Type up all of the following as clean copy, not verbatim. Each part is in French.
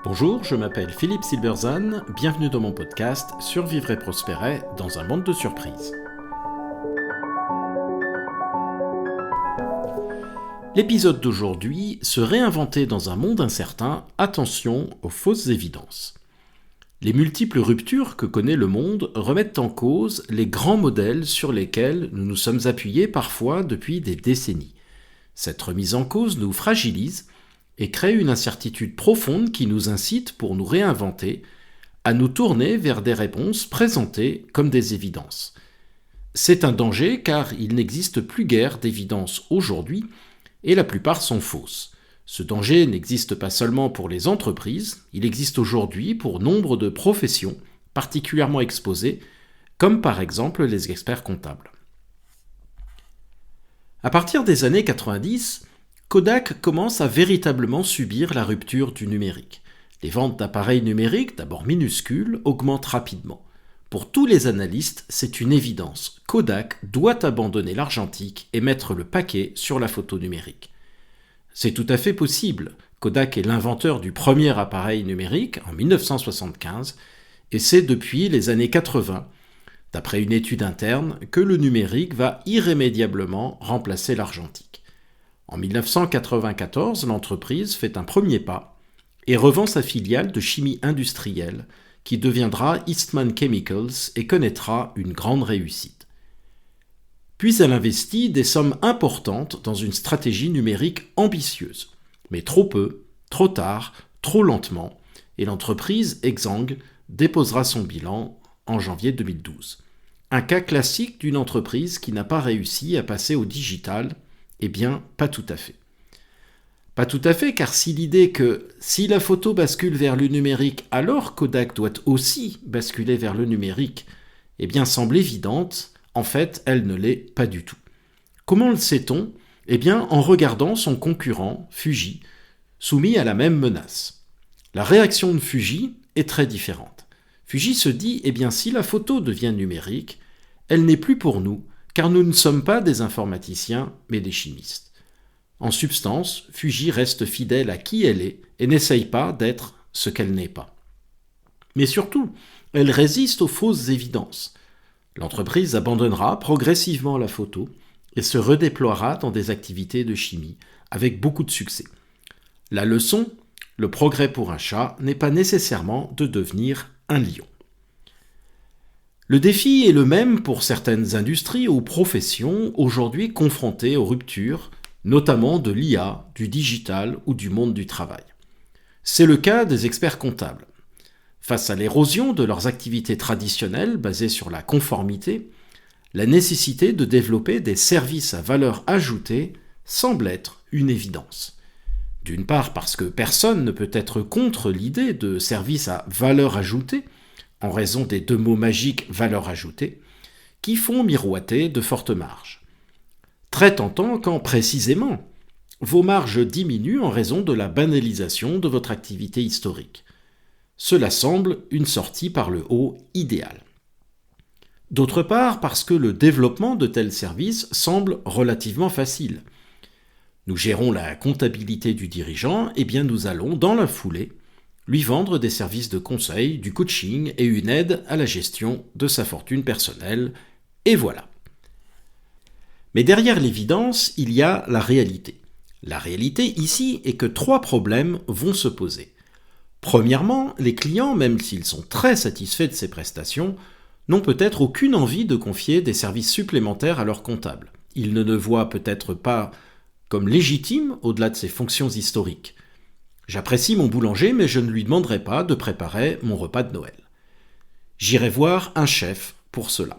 Bonjour, je m'appelle Philippe Silberzan, bienvenue dans mon podcast Survivre et prospérer dans un monde de surprises. L'épisode d'aujourd'hui, se réinventer dans un monde incertain, attention aux fausses évidences. Les multiples ruptures que connaît le monde remettent en cause les grands modèles sur lesquels nous nous sommes appuyés parfois depuis des décennies. Cette remise en cause nous fragilise et crée une incertitude profonde qui nous incite, pour nous réinventer, à nous tourner vers des réponses présentées comme des évidences. C'est un danger car il n'existe plus guère d'évidences aujourd'hui et la plupart sont fausses. Ce danger n'existe pas seulement pour les entreprises, il existe aujourd'hui pour nombre de professions particulièrement exposées, comme par exemple les experts comptables. À partir des années 90, Kodak commence à véritablement subir la rupture du numérique. Les ventes d'appareils numériques, d'abord minuscules, augmentent rapidement. Pour tous les analystes, c'est une évidence. Kodak doit abandonner l'argentique et mettre le paquet sur la photo numérique. C'est tout à fait possible. Kodak est l'inventeur du premier appareil numérique en 1975 et c'est depuis les années 80, d'après une étude interne, que le numérique va irrémédiablement remplacer l'argentique. En 1994, l'entreprise fait un premier pas et revend sa filiale de chimie industrielle qui deviendra Eastman Chemicals et connaîtra une grande réussite. Puis elle investit des sommes importantes dans une stratégie numérique ambitieuse, mais trop peu, trop tard, trop lentement, et l'entreprise exsangue déposera son bilan en janvier 2012. Un cas classique d'une entreprise qui n'a pas réussi à passer au digital. Eh bien, pas tout à fait. Pas tout à fait, car si l'idée que si la photo bascule vers le numérique, alors Kodak doit aussi basculer vers le numérique, eh bien, semble évidente, en fait, elle ne l'est pas du tout. Comment le sait-on ? Eh bien, en regardant son concurrent, Fuji, soumis à la même menace. La réaction de Fuji est très différente. Fuji se dit, eh bien, si la photo devient numérique, elle n'est plus pour nous, car nous ne sommes pas des informaticiens, mais des chimistes. En substance, Fuji reste fidèle à qui elle est et n'essaye pas d'être ce qu'elle n'est pas. Mais surtout, elle résiste aux fausses évidences. L'entreprise abandonnera progressivement la photo et se redéploiera dans des activités de chimie, avec beaucoup de succès. La leçon, le progrès pour un chat n'est pas nécessairement de devenir un lion. Le défi est le même pour certaines industries ou professions aujourd'hui confrontées aux ruptures, notamment de l'IA, du digital ou du monde du travail. C'est le cas des experts comptables. Face à l'érosion de leurs activités traditionnelles basées sur la conformité, la nécessité de développer des services à valeur ajoutée semble être une évidence. D'une part parce que personne ne peut être contre l'idée de services à valeur ajoutée, en raison des deux mots magiques « valeur ajoutée », qui font miroiter de fortes marges. Très tentant quand, précisément, vos marges diminuent en raison de la banalisation de votre activité historique. Cela semble une sortie par le haut idéale. D'autre part, parce que le développement de tels services semble relativement facile. Nous gérons la comptabilité du dirigeant, et bien nous allons, dans la foulée, lui vendre des services de conseil, du coaching et une aide à la gestion de sa fortune personnelle, et voilà. Mais derrière l'évidence, il y a la réalité. La réalité ici est que 3 problèmes vont se poser. Premièrement, les clients, même s'ils sont très satisfaits de ces prestations, n'ont peut-être aucune envie de confier des services supplémentaires à leur comptable. Ils ne le voient peut-être pas comme légitime au-delà de ses fonctions historiques. J'apprécie mon boulanger, mais je ne lui demanderai pas de préparer mon repas de Noël. J'irai voir un chef pour cela.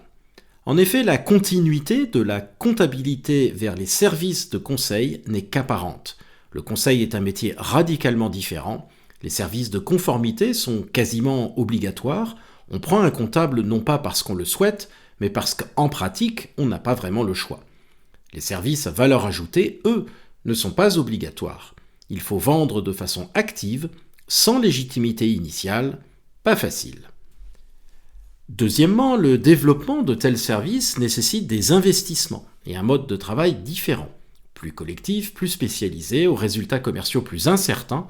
En effet, la continuité de la comptabilité vers les services de conseil n'est qu'apparente. Le conseil est un métier radicalement différent. Les services de conformité sont quasiment obligatoires. On prend un comptable non pas parce qu'on le souhaite, mais parce qu'en pratique, on n'a pas vraiment le choix. Les services à valeur ajoutée, eux, ne sont pas obligatoires. Il faut vendre de façon active, sans légitimité initiale, pas facile. Deuxièmement, le développement de tels services nécessite des investissements et un mode de travail différent, plus collectif, plus spécialisé, aux résultats commerciaux plus incertains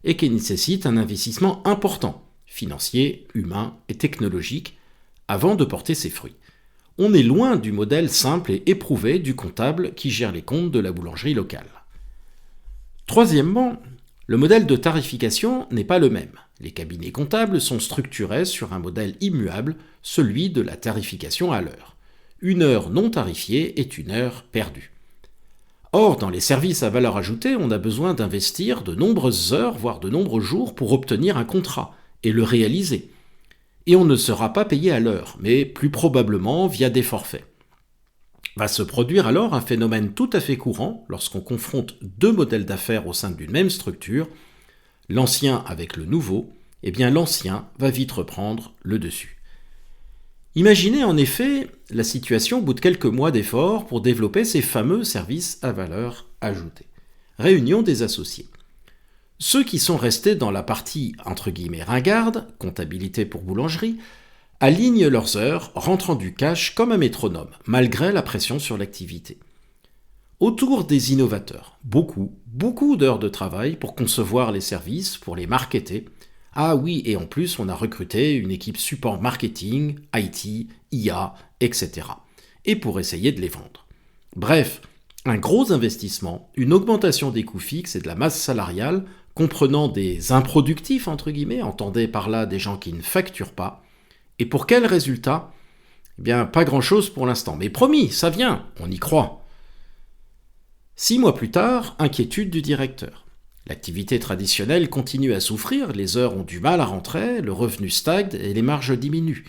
et qui nécessite un investissement important, financier, humain et technologique, avant de porter ses fruits. On est loin du modèle simple et éprouvé du comptable qui gère les comptes de la boulangerie locale. Troisièmement, le modèle de tarification n'est pas le même. Les cabinets comptables sont structurés sur un modèle immuable, celui de la tarification à l'heure. Une heure non tarifiée est une heure perdue. Or, dans les services à valeur ajoutée, on a besoin d'investir de nombreuses heures, voire de nombreux jours pour obtenir un contrat et le réaliser. Et on ne sera pas payé à l'heure, mais plus probablement via des forfaits. Va se produire alors un phénomène tout à fait courant lorsqu'on confronte deux modèles d'affaires au sein d'une même structure, l'ancien avec le nouveau, eh bien l'ancien va vite reprendre le dessus. Imaginez en effet la situation au bout de quelques mois d'efforts pour développer ces fameux services à valeur ajoutée. Réunion des associés. Ceux qui sont restés dans la partie entre guillemets ringarde, comptabilité pour boulangerie, alignent leurs heures, rentrant du cash comme un métronome, malgré la pression sur l'activité. Autour des innovateurs, beaucoup d'heures de travail pour concevoir les services, pour les marketer. Ah oui, et en plus, on a recruté une équipe support marketing, IT, IA, etc. Et pour essayer de les vendre. Bref, un gros investissement, une augmentation des coûts fixes et de la masse salariale, comprenant des improductifs, entre guillemets, entendez par là des gens qui ne facturent pas. Et pour quel résultat ? Eh bien, pas grand-chose pour l'instant. Mais promis, ça vient, on y croit. 6 mois plus tard, inquiétude du directeur. L'activité traditionnelle continue à souffrir, les heures ont du mal à rentrer, le revenu stagne et les marges diminuent.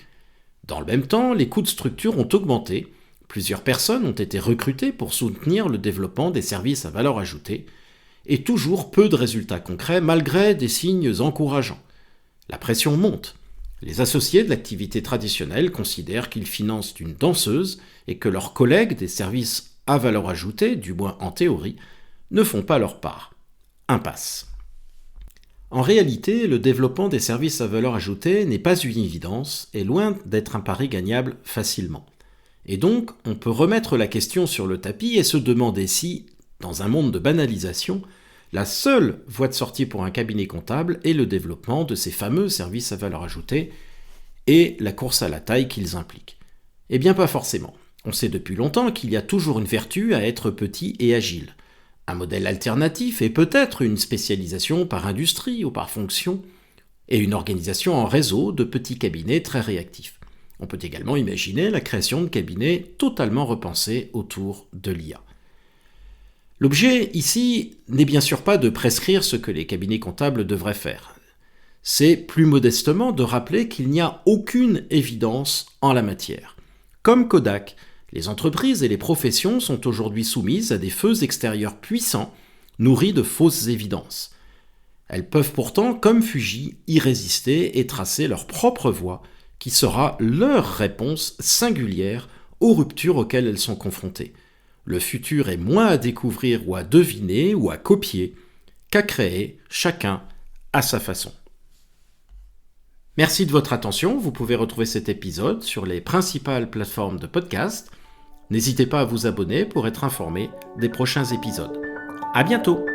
Dans le même temps, les coûts de structure ont augmenté, plusieurs personnes ont été recrutées pour soutenir le développement des services à valeur ajoutée, et toujours peu de résultats concrets malgré des signes encourageants. La pression monte. Les associés de l'activité traditionnelle considèrent qu'ils financent une danseuse et que leurs collègues des services à valeur ajoutée, du moins en théorie, ne font pas leur part. Impasse. En réalité, le développement des services à valeur ajoutée n'est pas une évidence et loin d'être un pari gagnable facilement. Et donc, on peut remettre la question sur le tapis et se demander si, dans un monde de banalisation, la seule voie de sortie pour un cabinet comptable est le développement de ces fameux services à valeur ajoutée et la course à la taille qu'ils impliquent. Eh bien pas forcément. On sait depuis longtemps qu'il y a toujours une vertu à être petit et agile. Un modèle alternatif est peut-être une spécialisation par industrie ou par fonction et une organisation en réseau de petits cabinets très réactifs. On peut également imaginer la création de cabinets totalement repensés autour de l'IA. L'objet ici n'est bien sûr pas de prescrire ce que les cabinets comptables devraient faire. C'est plus modestement de rappeler qu'il n'y a aucune évidence en la matière. Comme Kodak, les entreprises et les professions sont aujourd'hui soumises à des feux extérieurs puissants, nourris de fausses évidences. Elles peuvent pourtant, comme Fuji, y résister et tracer leur propre voie, qui sera leur réponse singulière aux ruptures auxquelles elles sont confrontées. Le futur est moins à découvrir ou à deviner ou à copier qu'à créer, chacun à sa façon. Merci de votre attention, vous pouvez retrouver cet épisode sur les principales plateformes de podcast. N'hésitez pas à vous abonner pour être informé des prochains épisodes. À bientôt!